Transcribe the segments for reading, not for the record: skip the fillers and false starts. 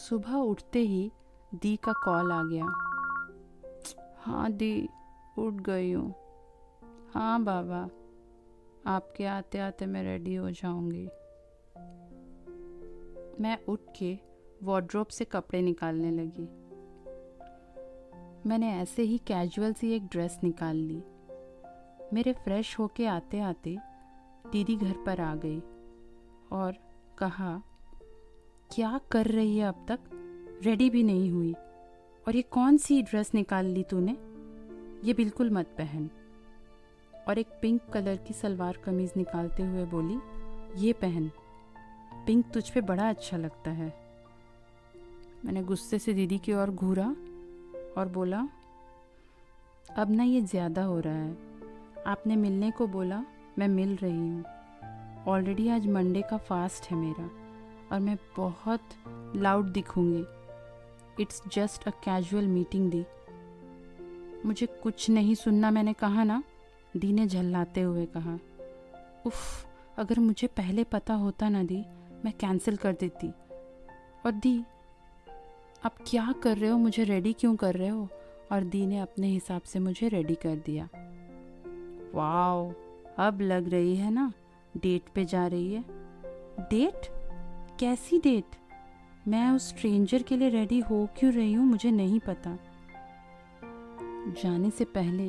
सुबह उठते ही दी का कॉल आ गया। हाँ दी, उठ गई हूँ। हाँ बाबा, आपके आते आते मैं रेडी हो जाऊँगी। मैं उठ के वार्डरोब से कपड़े निकालने लगी। मैंने ऐसे ही कैजुअल सी एक ड्रेस निकाल ली। मेरे फ्रेश होके आते आते दीदी घर पर आ गई और कहा, क्या कर रही है अब तक, रेडी भी नहीं हुई, और ये कौन सी ड्रेस निकाल ली तूने, ये बिल्कुल मत पहन। और एक पिंक कलर की सलवार कमीज़ निकालते हुए बोली, ये पहन, पिंक तुझ पे बड़ा अच्छा लगता है। मैंने गुस्से से दीदी की ओर घूरा और बोला, अब ना ये ज़्यादा हो रहा है। आपने मिलने को बोला, मैं मिल रही हूँ। ऑलरेडी आज मंडे का फास्ट है मेरा और मैं बहुत लाउड दिखूँगी। It's just a casual meeting दी। मुझे कुछ नहीं सुनना, मैंने कहा ना, दी ने झल्लाते हुए कहा। उफ, अगर मुझे पहले पता होता ना दी, मैं कैंसिल कर देती। और दी, आप क्या कर रहे हो, मुझे रेडी क्यों कर रहे हो? और दी ने अपने हिसाब से मुझे रेडी कर दिया। वाओ, अब लग रही है ना डेट पे जा रही है। डेट? कैसी डेट? मैं उस स्ट्रेंजर के लिए रेडी हो क्यों रही हूँ मुझे नहीं पता। जाने से पहले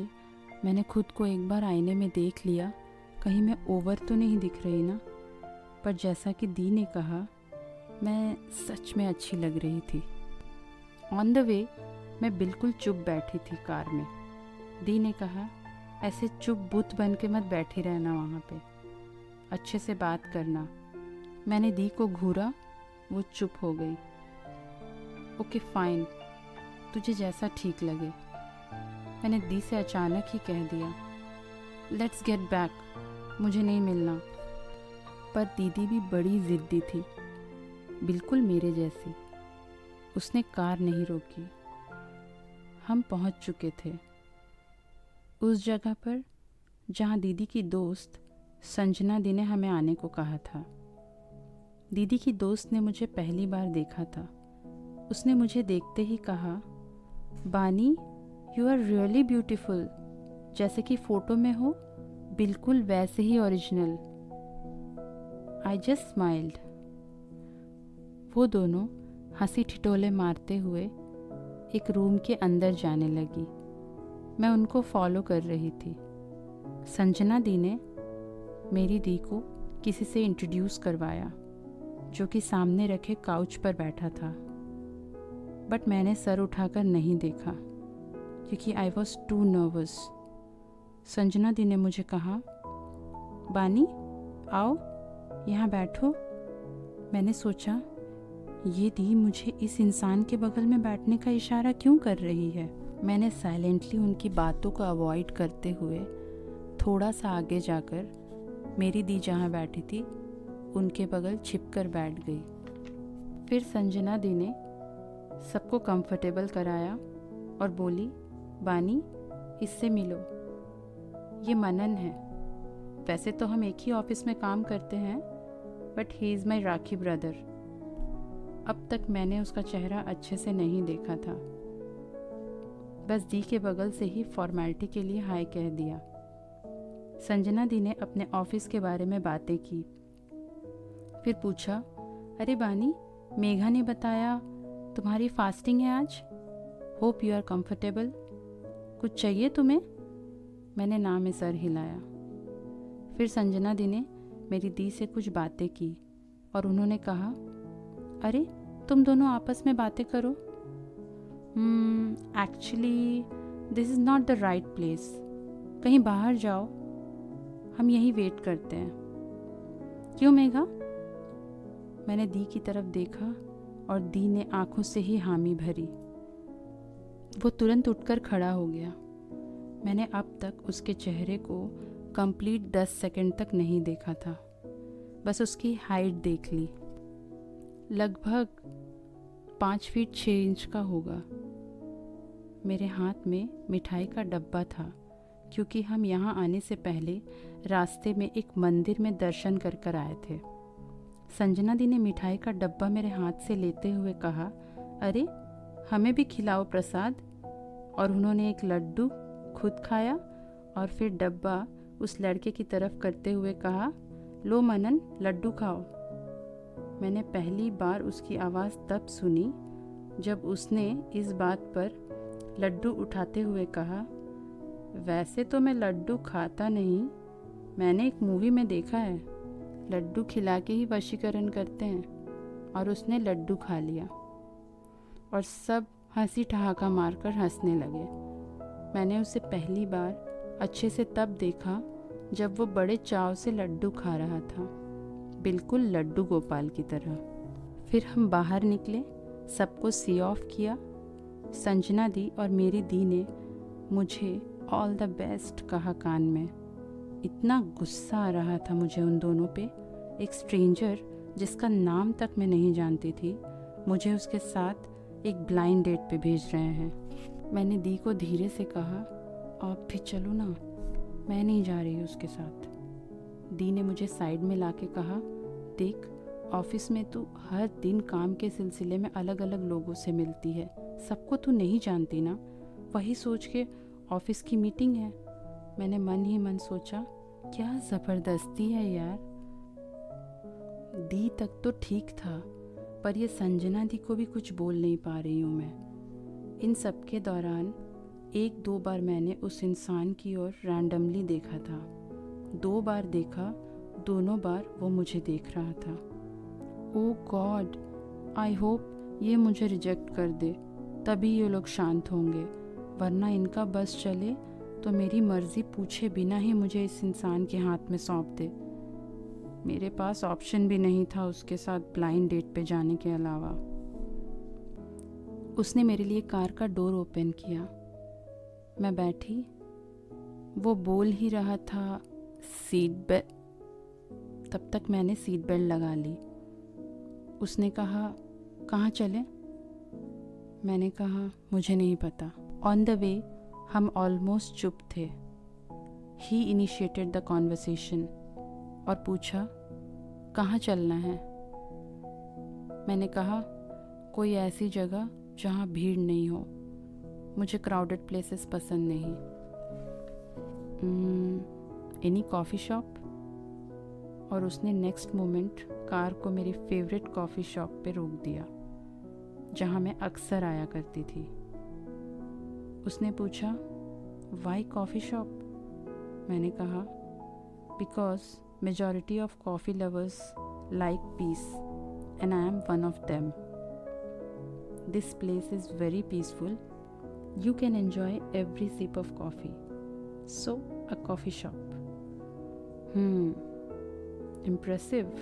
मैंने खुद को एक बार आईने में देख लिया, कहीं मैं ओवर तो नहीं दिख रही ना। पर जैसा कि दी ने कहा, मैं सच में अच्छी लग रही थी। ऑन द वे मैं बिल्कुल चुप बैठी थी कार में। दी ने कहा, ऐसे चुप बुत बन के मत बैठी रहना वहाँ पे, अच्छे से बात करना। मैंने दी को घूरा, वो चुप हो गई। ओके फाइन, तुझे जैसा ठीक लगे। मैंने दी से अचानक ही कह दिया, लेट्स गेट बैक, मुझे नहीं मिलना। पर दीदी भी बड़ी ज़िद्दी थी, बिल्कुल मेरे जैसी। उसने कार नहीं रोकी। हम पहुंच चुके थे उस जगह पर जहां दीदी की दोस्त संजना दी ने हमें आने को कहा था। दीदी की दोस्त ने मुझे पहली बार देखा था। उसने मुझे देखते ही कहा, बानी, यू आर रियली ब्यूटीफुल, जैसे कि फ़ोटो में हो, बिल्कुल वैसे ही ओरिजिनल। I just smiled. वो दोनों हंसी ठिठोले मारते हुए एक रूम के अंदर जाने लगी। मैं उनको फॉलो कर रही थी। संजना दी ने मेरी दी को किसी से इंट्रोड्यूस करवाया, जो कि सामने रखे काउच पर बैठा था। बट मैंने सर उठाकर नहीं देखा क्योंकि I was too nervous. Sanjana दी ने मुझे कहा, बानी आओ यहाँ बैठो। मैंने सोचा, ये दी मुझे इस इंसान के बगल में बैठने का इशारा क्यों कर रही है। मैंने साइलेंटली उनकी बातों को अवॉइड करते हुए थोड़ा सा आगे जाकर मेरी दी जहाँ बैठी थी उनके बगल छिपकर बैठ गई। फिर संजना दी ने सबको कंफर्टेबल कराया और बोली, बानी, इससे मिलो, ये मनन है। वैसे तो हम एक ही ऑफिस में काम करते हैं, but he is my rakhi brother. अब तक मैंने उसका चेहरा अच्छे से नहीं देखा था। बस दी के बगल से ही फॉर्मेलिटी के लिए हाय कह दिया। संजना दी ने अपने ऑफिस के बारे में बातें की। फिर पूछा, अरे बानी, मेघा ने बताया तुम्हारी फास्टिंग है आज, होप यू आर कंफर्टेबल, कुछ चाहिए तुम्हें? मैंने ना में सर हिलाया। फिर संजना दी ने मेरी दी से कुछ बातें की और उन्होंने कहा, अरे तुम दोनों आपस में बातें करो। Actually this is not the right place, कहीं बाहर जाओ, हम यहीं वेट करते हैं। क्यों मेघा? मैंने दी की तरफ देखा और दी ने आंखों से ही हामी भरी। वो तुरंत उठकर खड़ा हो गया। मैंने अब तक उसके चेहरे को कंप्लीट 10 सेकंड तक नहीं देखा था, बस उसकी हाइट देख ली। लगभग 5 फीट 6 इंच का होगा। मेरे हाथ में मिठाई का डब्बा था, क्योंकि हम यहाँ आने से पहले रास्ते में एक मंदिर में दर्शन कर आए थे। संजना दी ने मिठाई का डब्बा मेरे हाथ से लेते हुए कहा, अरे हमें भी खिलाओ प्रसाद। और उन्होंने एक लड्डू खुद खाया और फिर डब्बा उस लड़के की तरफ करते हुए कहा, लो मनन, लड्डू खाओ। मैंने पहली बार उसकी आवाज़ तब सुनी जब उसने इस बात पर लड्डू उठाते हुए कहा, वैसे तो मैं लड्डू खाता नहीं, मैंने एक मूवी में देखा है लड्डू खिला के ही वशीकरण करते हैं। और उसने लड्डू खा लिया और सब हंसी ठहाका मारकर हंसने लगे। मैंने उसे पहली बार अच्छे से तब देखा जब वो बड़े चाव से लड्डू खा रहा था, बिल्कुल लड्डू गोपाल की तरह। फिर हम बाहर निकले, सबको सी ऑफ किया। संजना दी और मेरी दी ने मुझे ऑल द बेस्ट कहा कान में। इतना गुस्सा आ रहा था मुझे उन दोनों पे। एक स्ट्रेंजर जिसका नाम तक मैं नहीं जानती थी, मुझे उसके साथ एक ब्लाइंड डेट पे भेज रहे हैं। मैंने दी को धीरे से कहा, आप भी चलो ना, मैं नहीं जा रही उसके साथ। दी ने मुझे साइड में लाके कहा, देख ऑफिस में तू हर दिन काम के सिलसिले में अलग अलग लोगों से मिलती है, सबको तू नहीं जानती ना, वही सोच के ऑफिस की मीटिंग है। मैंने मन ही मन सोचा, क्या ज़बरदस्ती है यार। दी तक तो ठीक था, पर ये संजना दी को भी कुछ बोल नहीं पा रही हूँ मैं। इन सब के दौरान एक दो बार मैंने उस इंसान की ओर रैंडमली देखा था। 2 बार देखा, दोनों बार वो मुझे देख रहा था। ओ गॉड, आई होप ये मुझे रिजेक्ट कर दे, तभी ये लोग शांत होंगे, वरना इनका बस चले तो मेरी मर्जी पूछे बिना ही मुझे इस इंसान के हाथ में सौंप दे। मेरे पास ऑप्शन भी नहीं था उसके साथ ब्लाइंड डेट पे जाने के अलावा। उसने मेरे लिए कार का डोर ओपन किया। मैं बैठी। वो बोल ही रहा था सीट बेल्ट, तब तक मैंने सीट बेल्ट लगा ली। उसने कहा, कहाँ चलें? मैंने कहा, मुझे नहीं पता। ऑन द वे हम ऑलमोस्ट चुप थे। ही इनिशिएटेड द कॉन्वर्सेशन और पूछा, कहाँ चलना है? मैंने कहा, कोई ऐसी जगह जहाँ भीड़ नहीं हो, मुझे क्राउडेड प्लेसेस पसंद नहीं। Any coffee shop? और उसने नेक्स्ट मोमेंट कार को मेरी फेवरेट कॉफ़ी शॉप पे रोक दिया, जहाँ मैं अक्सर आया करती थी। उसने पूछा, वाई कॉफ़ी शॉप? मैंने कहा, because majority of coffee lovers like peace and I am one of them. This place is very peaceful, you can enjoy every sip of coffee, so a coffee shop. Impressive.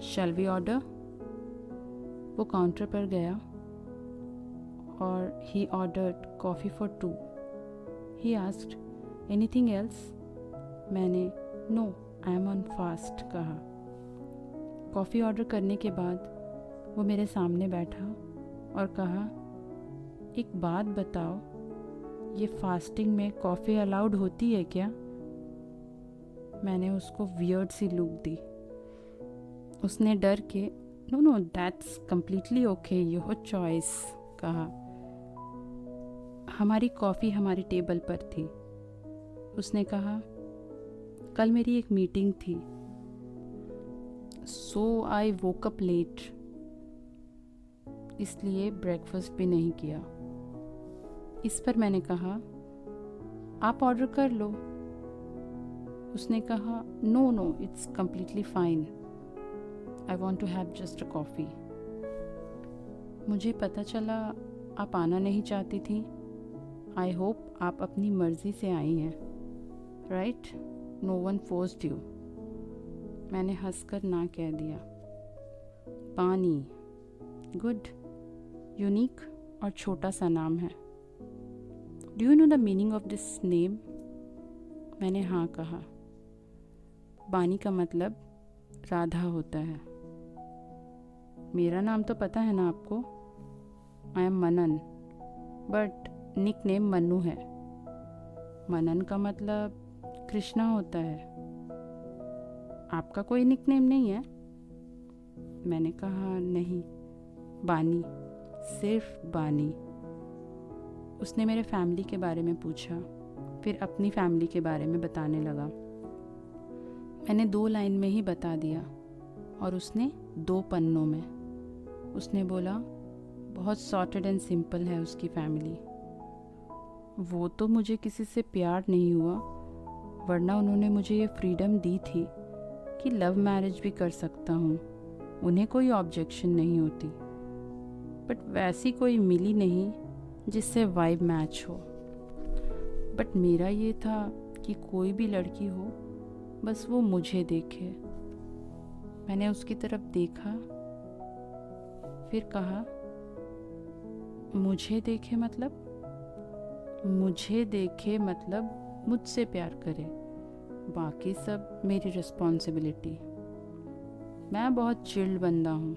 Shall we order? वो counter पर गया और he ordered coffee for 2. He asked, anything else? मैंने no, I am on fast कहा। Coffee order करने के बाद वो मेरे सामने बैठा और कहा, एक बात बताओ, ये फास्टिंग में कॉफ़ी अलाउड होती है क्या? मैंने उसको वियर्ड सी लुक दी। उसने डर के, no no that's completely okay, your choice कहा। हमारी कॉफ़ी हमारी टेबल पर थी। उसने कहा, कल मेरी एक मीटिंग थी, सो आई वोक अप लेट, इसलिए ब्रेकफास्ट भी नहीं किया। इस पर मैंने कहा, आप ऑर्डर कर लो। उसने कहा, no no it's completely fine, I want to have just a coffee. मुझे पता चला आप आना नहीं चाहती थी। आई होप आप अपनी मर्ज़ी से आई हैं, right? No one forced you. मैंने हंसकर ना कह दिया। पानी, गुड, यूनिक और छोटा सा नाम है। Do you know the meaning of this name? मैंने हाँ कहा। बानी का मतलब राधा होता है। मेरा नाम तो पता है ना आपको, I am Manan, but nickname Mannu है। मनन का मतलब कृष्णा होता है। आपका कोई निक नेम नहीं है? मैंने कहा, नहीं, बानी। सिर्फ बानी। उसने मेरे फैमिली के बारे में पूछा, फिर अपनी फैमिली के बारे में बताने लगा। मैंने 2 लाइन में ही बता दिया और उसने 2 पन्नों में। उसने बोला बहुत सॉर्टेड एंड सिंपल है उसकी फैमिली। वो तो मुझे किसी से प्यार नहीं हुआ, वरना उन्होंने मुझे ये फ्रीडम दी थी कि लव मैरिज भी कर सकता हूँ, उन्हें कोई ऑब्जेक्शन नहीं होती। बट वैसी कोई मिली नहीं जिससे वाइब मैच हो। बट मेरा ये था कि कोई भी लड़की हो, बस वो मुझे देखे। मैंने उसकी तरफ देखा, फिर कहा मुझे देखे मतलब? मुझे देखे मतलब मुझसे प्यार करे, बाकी सब मेरी रिस्पॉन्सिबिलिटी। मैं बहुत चिल्ड बंदा हूँ,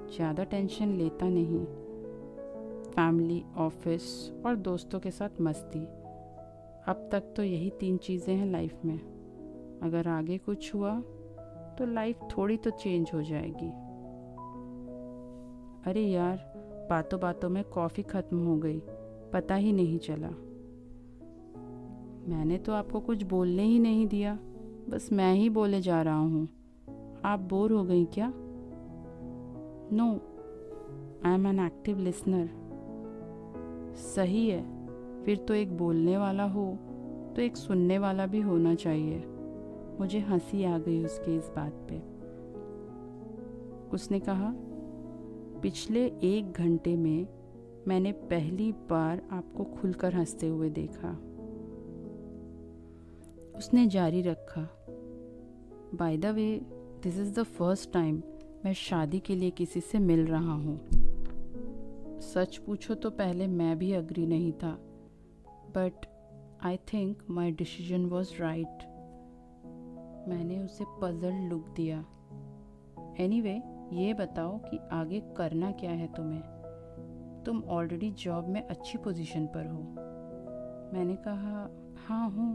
ज़्यादा टेंशन लेता नहीं। फैमिली, ऑफिस और दोस्तों के साथ मस्ती, अब तक तो यही 3 चीज़ें हैं लाइफ में। अगर आगे कुछ हुआ तो लाइफ थोड़ी तो चेंज हो जाएगी। अरे यार, बातों बातों में कॉफ़ी ख़त्म हो गई, पता ही नहीं चला। मैंने तो आपको कुछ बोलने ही नहीं दिया, बस मैं ही बोले जा रहा हूँ। आप बोर हो गई क्या? No, I am an active listener. सही है, फिर तो एक बोलने वाला हो तो एक सुनने वाला भी होना चाहिए। मुझे हंसी आ गई उसके इस बात पे। उसने कहा पिछले 1 घंटे में मैंने पहली बार आपको खुलकर हंसते हुए देखा। उसने जारी रखा, by the way this is the first time मैं शादी के लिए किसी से मिल रहा हूँ। सच पूछो तो पहले मैं भी अग्री नहीं था, but I think my decision was right. मैंने उसे पजल लुक दिया। एनीवे, ये बताओ कि आगे करना क्या है तुम्हें? तुम ऑलरेडी जॉब में अच्छी पोजीशन पर हो। मैंने कहा हाँ हूँ,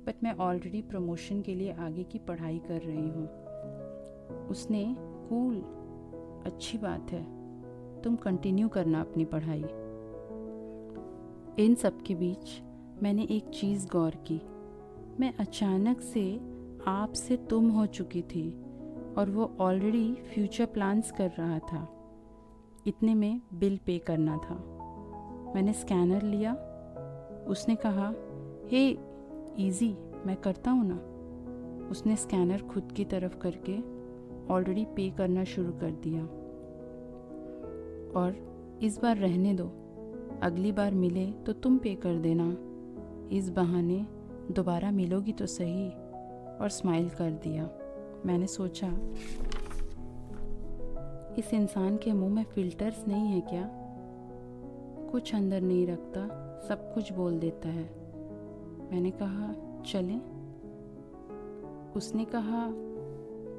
बट मैं ऑलरेडी प्रमोशन के लिए आगे की पढ़ाई कर रही हूँ। उसने कूल, अच्छी बात है, तुम कंटिन्यू करना अपनी पढ़ाई। इन सब के बीच मैंने एक चीज़ गौर की। मैं अचानक से आपसे तुम हो चुकी थी और वो ऑलरेडी फ्यूचर प्लान्स कर रहा था। इतने में बिल पे करना था। मैंने स्कैनर लिया। उसने कहा हे इजी, मैं करता हूँ ना। उसने स्कैनर खुद की तरफ करके ऑलरेडी पे करना शुरू कर दिया। और इस बार रहने दो, अगली बार मिले तो तुम पे कर देना, इस बहाने दोबारा मिलोगी तो सही। और स्माइल कर दिया। मैंने सोचा इस इंसान के मुंह में फिल्टर्स नहीं है क्या? कुछ अंदर नहीं रखता, सब कुछ बोल देता है। मैंने कहा चलें? उसने कहा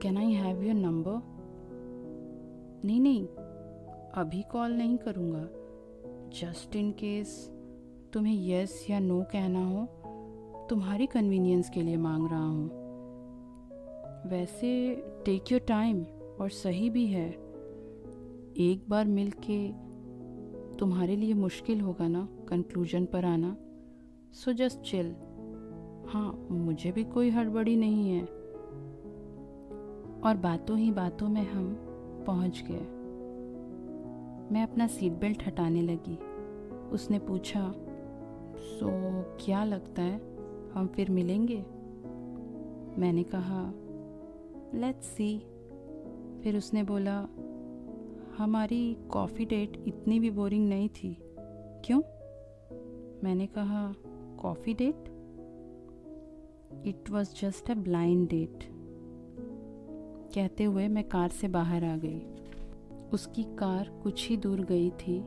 can I have your number? नहीं, अभी कॉल नहीं करूँगा, जस्ट इन केस तुम्हें यस या नो कहना हो, तुम्हारी कन्वीनियंस के लिए मांग रहा हूँ। वैसे टेक योर टाइम, और सही भी है। एक बार मिल के तुम्हारे लिए मुश्किल होगा ना कंक्लूजन पर आना, सो जस्ट चिल। हाँ, मुझे भी कोई हड़बड़ी नहीं है। और बातों ही बातों में हम पहुंच गए। मैं अपना सीट बेल्ट हटाने लगी। उसने पूछा सो क्या लगता है हम फिर मिलेंगे? मैंने कहा लेट्स सी। फिर उसने बोला हमारी कॉफ़ी डेट इतनी भी बोरिंग नहीं थी, क्यों? मैंने कहा coffee date? It was just a blind date. कहते हुए मैं कार से बाहर आ गई। उसकी कार कुछ ही दूर गई थी।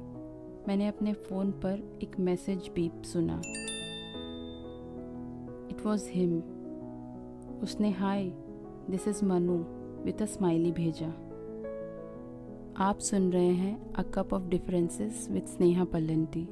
मैंने अपने फ़ोन पर एक मैसेज बीप सुना। It was him. उसने hi this is Manu with a smiley भेजा। आप सुन रहे हैं a cup of differences with Sneha पल्लंटी।